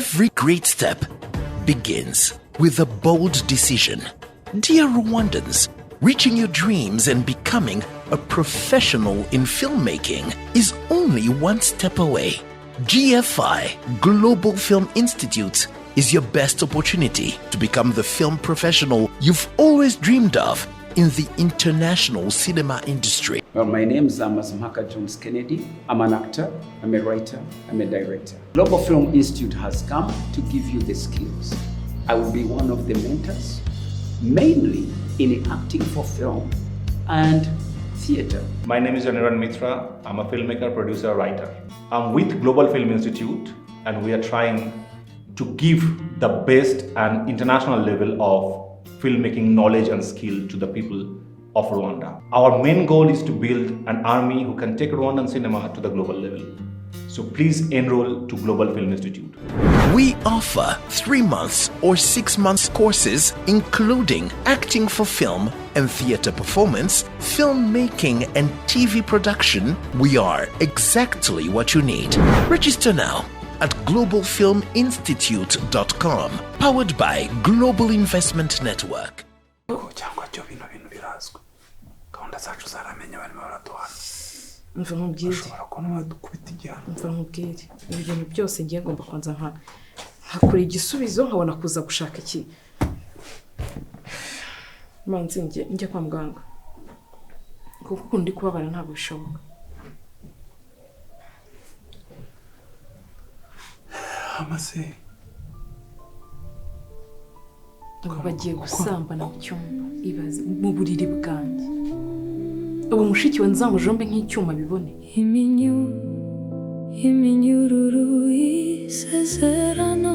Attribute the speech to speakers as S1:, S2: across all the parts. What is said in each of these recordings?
S1: Every great step begins with a bold decision. Dear Rwandans, reaching your dreams and becoming a professional in filmmaking is only one step away. GFI, Global Film Institute, is your best opportunity to become the film professional you've always dreamed of in the international cinema industry.
S2: Well, my name is Mazimhaka Jones Kennedy. I'm an actor, I'm a writer, I'm a director. Global Film Institute has come to give you the skills. I will be one of the mentors, mainly in acting for film and theater.
S3: My name is Aniran Mitra. I'm a filmmaker, producer, writer. I'm with Global Film Institute, and we are trying to give the best and international level of filmmaking knowledge and skill to the people of Rwanda. Our main goal is to build an army who can take Rwandan cinema to the global level. So please enroll to Global Film Institute.
S1: We offer 3 months or 6 months courses including acting for film and theater performance, filmmaking and TV production. We are exactly what you need. Register now at globalfilminstitute.com, powered by Global Investment Network.
S4: Mva nkubwire ibintu byose ngiye ngomba kwanza nkakora igisubizo nkabona kuza gushaka iki manzi njye kwa muganga kuko ndi kubabara ntabwo bishoboka.
S5: Amase
S4: bagiye gusambana mu cyumba ibaze mu buriri bwanjye. Ubu mushiki we nzamujombe nk'icyuma bibone. Iminyururu isezerano.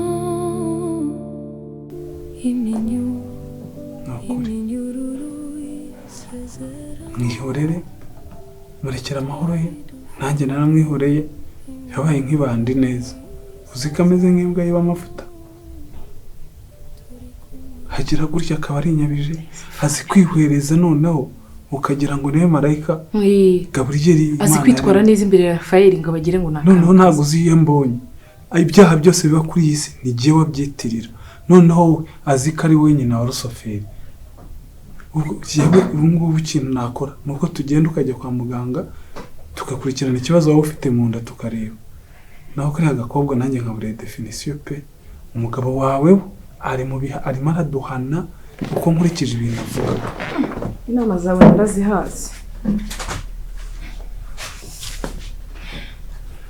S4: Iminyururu isezerano.
S5: Mwihorere murekera amahoro ye, nanjye naramwihoreye, yabaye nk'ibandi neza. Uziko ameze nk'imbwa yiba amavuta. Hagira gutya akaba ari inyabije, azi kwihwereza noneho ukagira ngo niwe marayika. Gaburiyeli
S4: azi kwitwara neza imbere ya Rafael ngo bagire ngo nakanga.
S5: Noneho ntago uziye mbonye. Ibyaha byose biba kuri iyi si ni giye wabyitirira. Noneho azi ko ari wenyine wa Rusoferi. Ubwo ikintu nakora nuko tugenda ukajya kwa muganga tugakurikirana ikibazo waba ufite mu nda tukareba. Naho kuri agakobwa nanjye nkabure definition pe. Umugabo wawe ari mu biha arimo araduhana uko nkurikije ibintu avuga.
S4: Inama zawe ndazihazi.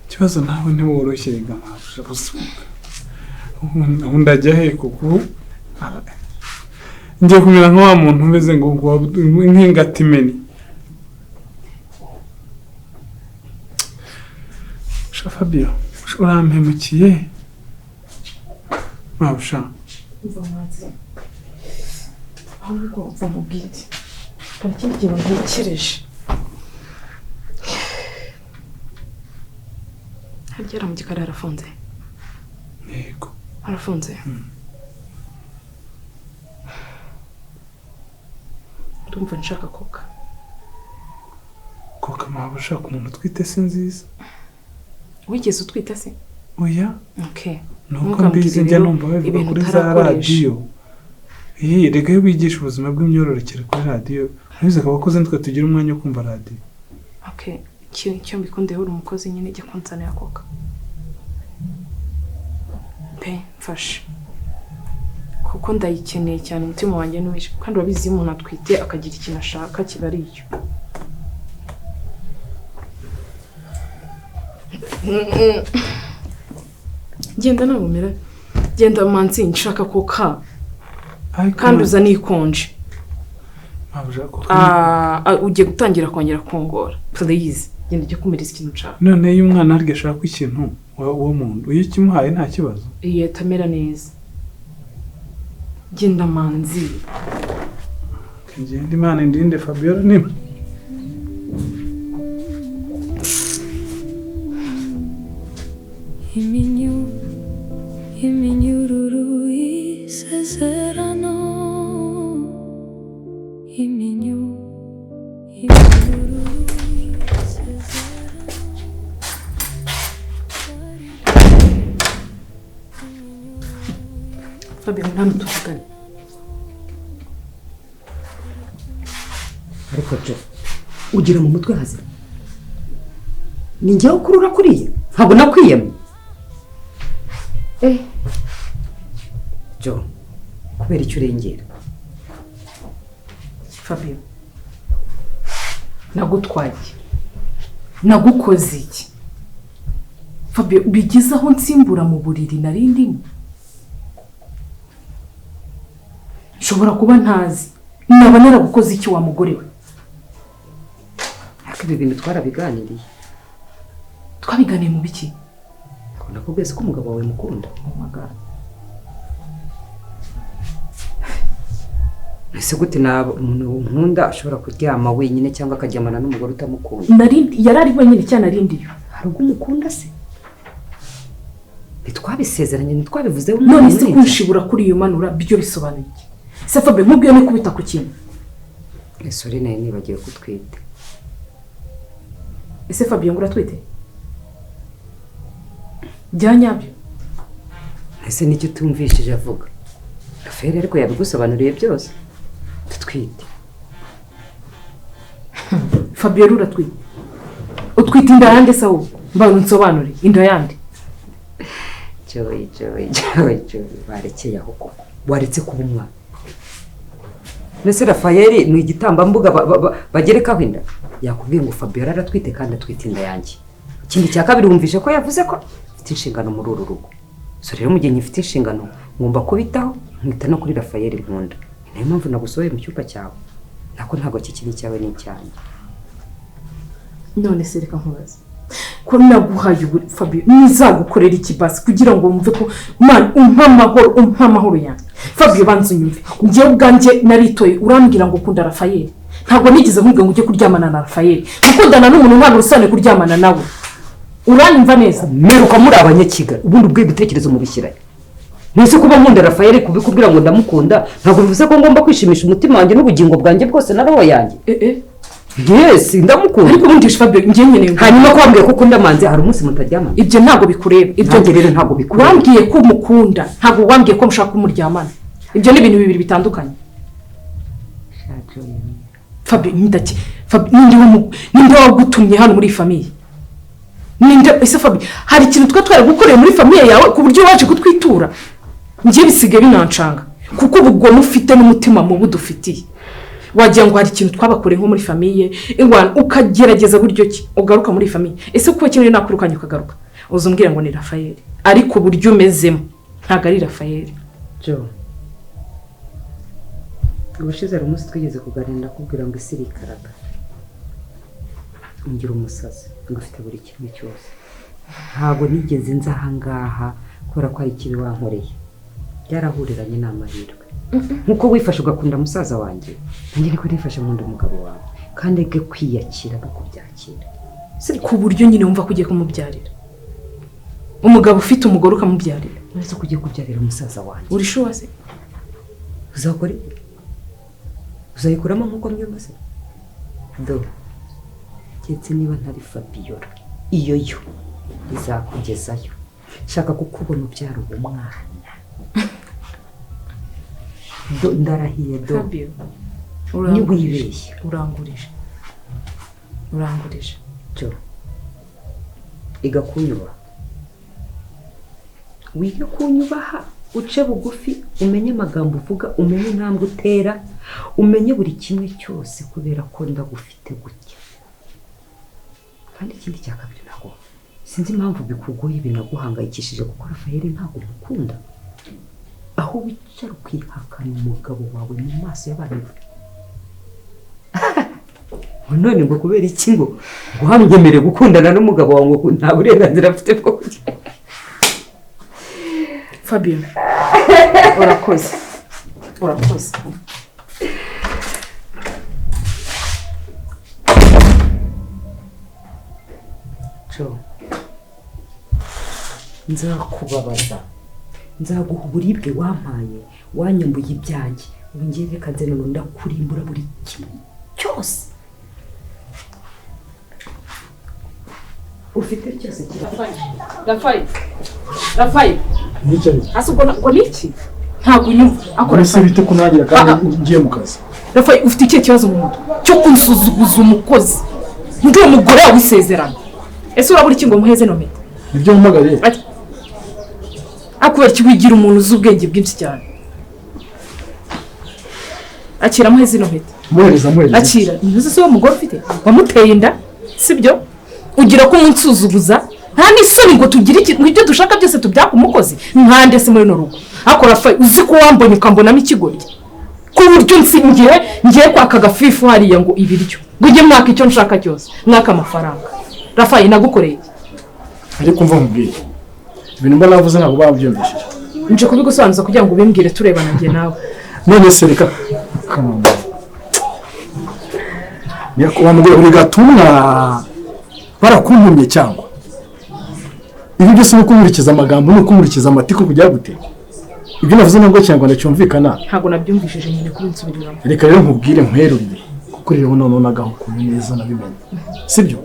S5: Kibazo nawe ntiworoshye gamafasha busuka. Ndajya he kuko ngiye kumera nka wa muntu umeze ngo nk'ingatimeni. Fabio, urampemukiye mabusha
S4: Mva mwazi ahubwo mva mubwire kandi ikindi kintu ntekereje hagera mu gikari harafunze.
S5: Yego
S4: harafunze. Ndumva nshaka koka
S5: mabusha ku muntu twite se nziza.
S4: Wigeze utwita se?
S5: Oya.
S4: Okay.
S5: Nuko mbizi njya numva bavuga kuri za radio. Rega yo bigisha ubuzima bw'imyororokere kuri radio. Ntibize ko abakozi ntwe tugira umwanya wo kumva radio.
S4: Okay. Cyo mbikundeho uri umukozi nyine jya kunsana yakoka. Pe mfashe. Kuko ndayikeneye cyane umutima wanjye n'uwishe kandi wabizi umuntu atwite akagira ikintu ashaka kiba ari icyo. Genda nabumira. Genda manzi nshaka koka. Kandi uza nikonje.
S5: Mabusha ko.
S4: Ugiye gutangira kongera kongora. Please. Genda jya kumiriza ikintu nshaka.
S5: None iyo umwana arya ashaka ikintu wo muntu. Iyo kimuhaye nta kibazo.
S4: Iye tamera neza. Genda manzi.
S5: Genda Imana ndinde Fabiola nima.
S6: Iminyururu isezerano. Iminyururu isezerano.
S4: Fabio ntabwo tuvugane.
S7: ariko jo ugira mu mutwe hazira ni njyewe ukurura kuriya ntabwo nakwiyemye jo kubera icyo urengera
S4: Fabio nagutwaye nagukoze iki Fabio bigize aho nsimbura mu buriri narindimo nshobora kuba ntazi naba naragukoze iki wa mugore we
S7: ibi bintu twarabiganiriye
S4: twabiganiye mu biki
S7: nakubwiye ko umugabo wawe mukunda
S4: magara
S7: ese gute nabo umuntu nkunda ashobora kuryama wenyine cyangwa akaryamana n'umugore utamukunda
S4: yarari wenyine cyane arindiye
S7: hari ubwo umukunda se ntitwabisezeranye ntitwabivuzeho
S4: none se kunshibura kuri iyo manura byo bisobanuye iki se Fabio nkubwiye no kubita ku kintu
S7: ese uri nayo nibagiwe kutwite
S4: ese Fabio ngura twite byanyabyo
S7: ese nicyo tumvishije avuga Raferi ariko yabigusobanuriye byose tutwite
S4: Fabio rura twite utwite inda yande sawo mbaye unsobanure inda yande
S7: joy barekeye aho ko waretse kuba umwana nese Rafayeli ni igitambambuga bagerekaho inda yakubwiye ngo Fabio aratwite kandi atwite inda yanjye ikindi cya kabiri wumvishe ko yavuze ko mfite inshingano muri uru rugo so rero mu gihe nyifite inshingano ngomba kubitaho nkita no kuri Rafayeli nkunda niyo mpamvu nagusohoye mu cyumba cyawe nako ntabwo kikiri cyawe n'icyanjye
S4: none se reka nkubaze ko naguhaye Fabio nizagukorera ikibasi kugira ngo wumve ko man umpa amahoro yanjye Fabio banzu nyumve njye ubwanjye naritoye urambwira ngo ukunda Rafayeli ntabwo nigize nkubwe ngo ujye kuryamana na Rafayeli gukundana n'umuntu ntabwo rusane kuryamana nawe uranyumva neza
S7: meruka muri abanyakigali ubundi ubwe bitekerezo mu bishyirayo nese kuba nkunda Rafayeli kubikubwira ngo ndamukunda ntabwo bivuze ko ngomba kwishimisha umutima wanjye n'ubugingo bwanjye bwose na roho yanjye yes ndamukunda
S4: ariko ubundi Fabio njye nyene
S7: hanyuma ko wambwiye ko ukunda manzi hari umunsi mutaryamana
S4: ibyo ntabwo bikureba
S7: ibyo rero ntabwo bikureba
S4: wambwiye ko umukunda ntabwo wambwiye ko mushaka kumuryamana ibyo ni ibintu bibiri bitandukanye Fabio ndaki Fabio ninde wagutumye hano muri famille ninde ese Fabio hari ikintu twari gukorera muri famille yawe ku buryo waje kutwitura njye bisigaye binancanga kuko ubwo mufite n'umutima mu budufitiye wagira ngo hari ikintu twabakoreye nko muri famille ingwana ukagerageza buryo ki ugaruka muri famille ese kuko kintu nakwirukanye ukagaruka uzumbwira ngo ni Rafayeli ariko buryo umezemo ntago ari Rafayeli
S7: jo ubushize ari umunsi twigeze kuganira kubwira ngo isi rikaraga ngira umusazi ngo ufite buri kimwe cyose ntabwo nigeze nza ahangaha kubera ko ari ikibi wankoreye byarahuriranye n'amahirwe nkuko wifashe ugakunda musaza wanjye nanjye niko nifashe nkunda umugabo wawe kandi ge kwiyakira no kubyakira
S4: ku buryo nyine wumva ko ugiye kumubyarira umugabo ufite umugore ukamubyarira
S7: nese ko ugiye kubyarira umusaza wanjye
S4: uri sure se
S7: uzakora uzayikuramo nkuko mbyumva se do cyetse niba ntari Fabiola iyo yo izakugezayo shaka kukubona ubyara umwana do ndarahiye do
S4: Fabio
S7: niwibeshye
S4: urangurije
S7: jo igakunyuba wiga kunyubaha uce bugufi umenye amagambo uvuga umenye intambwe utera umenye buri kimwe cyose kubera ko ndagufite gutya kandi ikindi cya kabiri nako sinzi impamvu bikugoye binaguhangayikishije kuko Rafayeli ntabwo umukunda aho wicara ukihakana umugabo wawe mu maso y'abantu none ngo kubera iki ngo guhamyemere gukundana n'umugabo wawe ngo nta burenganzira afite bwo kujya
S4: Fabio urakoze
S7: jo nzakubabaza nzaguha uburibwe wampaye wanyambuye ibyanjye ubu ngiye reka nze none ndakurimbura buri kimwe cyose ufite cyose
S4: Rafayeli ase ubwo niki ntabwo unyumva akora
S8: ese bite ko nagira kandi ngiye mu kazi
S4: Rafael ufite ikihe kibazo mu mutwe cyo kunsuzuguza umukozi ndi umugore wawe isezerano ese urabura iki ngo muheze no meta
S8: nibyo mpamagariye
S4: akubera iki wigira umuntu uzi ubwenge bwinshi cyane akira muheze no meta
S8: muhereza
S4: akira ntuzi se uwo mugore ufite wamuteye inda sibyo ugira ko umunsuzuguza nta n'isoni ngo tugire ibyo dushaka byose tubyaka umukozi nkande se muri no rugo ariko Rafael uzi ko wambonye ukambonamo ikigoryi ku buryo ngiye kwaka agafifu hariya ngo ibiryo ngo ujye mwaka icyo nshaka cyose mwaka amafaranga Rafael nagukoreye
S8: ariko umva nkubwire ibintu mba navuze ntabwo babyumvishije
S4: nje kubigusobanuza kugira ngo ubimbwire turebana njye nawe
S8: none se reka wa mugore uri gatumwa barakuntumye cyangwa ibi byose ni ukumurikiza amagambo ni ukumurikiza amatiko kujya gute ibyo navuze nabwo cyangwa cyumvikana
S4: ntabwo nabyumvishije nyine kuri nsubiriramo
S8: reka rero nkubwire nkwerurire kuko rero none nagaho ukuntu neza nabimenye sibyo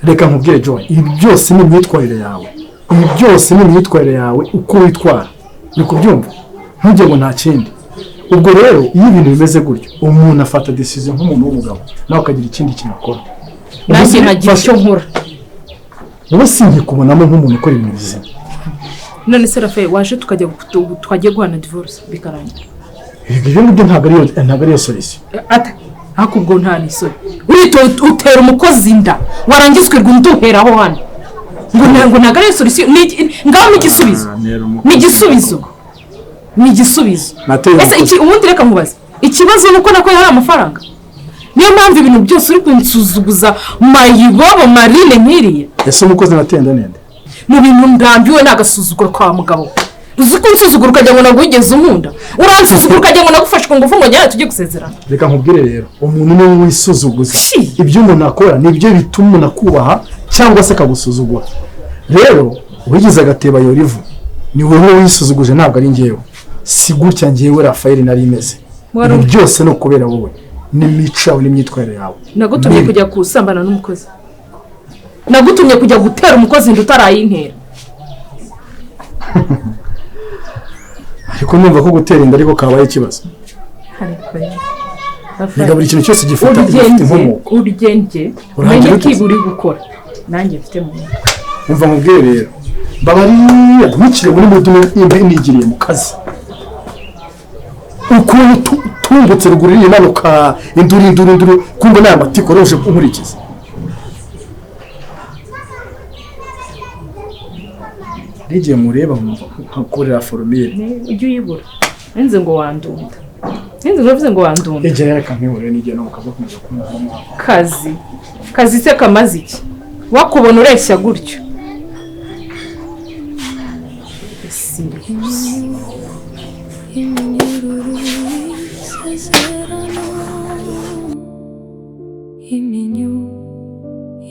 S8: reka nkubwire Joy ibi byose ni imyitwarire yawe ibi byose ni imyitwarire yawe uko witwara ni kubyumva ntujye ngo nta kindi ubwo rero iyo ibintu bimeze gutyo umuntu afata decision nk'umuntu w'umugabo nawe ukagira ikindi kintu akora
S4: nanjye nkagira icyo nkora
S8: wowe sinkikubonamo nk'umuntu ukora ibintu bizima
S4: none se Rafael waje twagiye guhana divorce bikarangira
S8: ibyo ngibyo ntabwo ariyo solution
S4: ariko ubwo nta n'isoni utera umukozi inda warangizwirwa unduheraho hano ngo ntabwo ariyo solution ngaho ni igisubizo ese ubundi reka mubaze ikibazo ni uko nako hari amafaranga niyo mpamvu ibintu byose uri kunsuzuguza mayibobo marine nkiriye
S8: ese umukozi natenda nende
S4: mu bintu ndambiwe n'agasuzuguro kwa mugabo uzi ko unsuzugura ukajya ngo nagugeze umunda uransuzugura ukajya ngo nagufashe ku ngufu ngo njyane tujye gusezerana
S8: reka nkubwire rero umuntu niwe wisuzuguza ibyo umuntu akora nibyo bituma umuntu akubaha cyangwa se akagusuzugura rero uwigize agateba yorivu ni wowe wisuzuguje ntabwo ari njyewe si gutya njyewe Rafael nari imeze ibi byose ni ukubera wowe n'imico yawe n'imyitwarire yawe
S4: nagutumye kujya kusambana n'umukozi nagutumye kujya gutera umukozi inda utarayintera
S8: ariko numva ko gutera inda ariko kabaye ikibazo reka buri kintu cyose gifata inkomoko
S4: urugenge umenye ko ibi uri gukora nanjye mfite mu mutwe
S8: umva nkubwire rero mbabariya ntukire muri mudu nigiriye mu kazi ukuntu tungutse ruguru imanuka induru kumva n'aya matiko roje kunkurikiza rigiye mureba nkakorera forumire
S4: ujye uyibura nzi ngo wandunda
S8: egera reka nkihorere n'igihe no mukaza kumenya kumva
S4: kazi se kamaze iki wakubona ureshya gutyo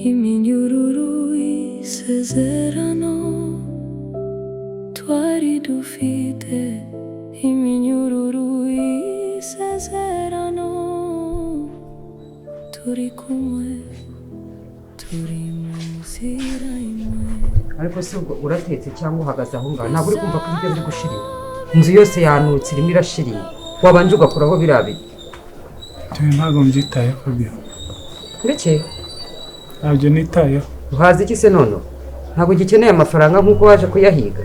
S6: iminyururu isezerano twari dufite iminyururu isezerano turi kumwe turi mu nzira imwe
S7: ariko se ubwo uratetse cyangwa uhagaze aho ngaho ntabwo uri kumva ko ibyo biri gushirira inzu yose yanutse irimo irashirira wabanje ugakuraho biriya biti
S5: ntabwo mbyitayeho Fabio
S7: ndetse
S5: ntabyo nitayeho
S7: uhazi iki se none ntabwo ugikeneye amafaranga nk'uko waje kuyahiga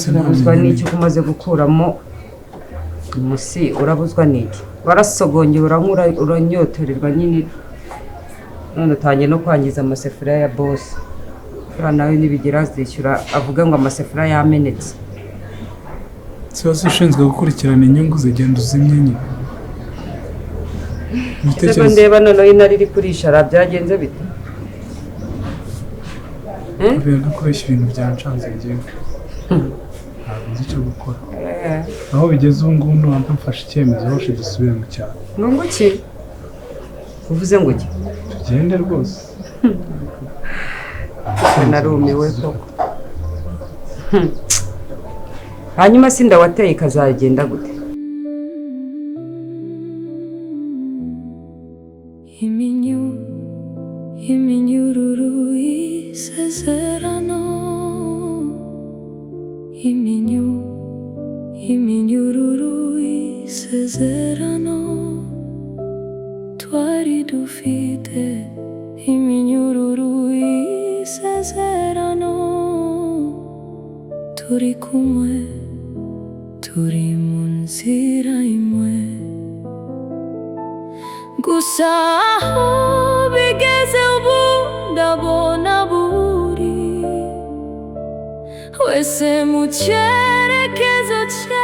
S7: urabuzwa n'iki ko umaze gukuramo umusi urabuzwa n'iki warasogongeye uranyotorerwa nyine none utangiye no kwangiza amasafuriya ya bosi kuriya nawe nibigera azishyura avuga ngo amasafuriya yamenetse
S5: si wese ushinzwe gukurikirana inyungu zigenda uzimye nyine
S7: ese ndeba noneho inari iri kurishara byagenze bite
S5: kubera no kubeshya ibintu byanshanze njyewe ntabwo nzi icyo gukora aho bigeze ubu ngubu ntabwo mfashe icyemezo hose dusubire mu cyaro
S7: ngo iki uvuze ngo iki
S5: tugende rwose
S7: narumiwe koko hanyuma sinda wateye ikazagenda gute
S6: iminyururu isezerano twari dufite iminyururu y'isezerano, turi kumwe, turi mu nzira imwe, gusa aho bigeze ubu ndabona buri wese mu cyerekezo cye.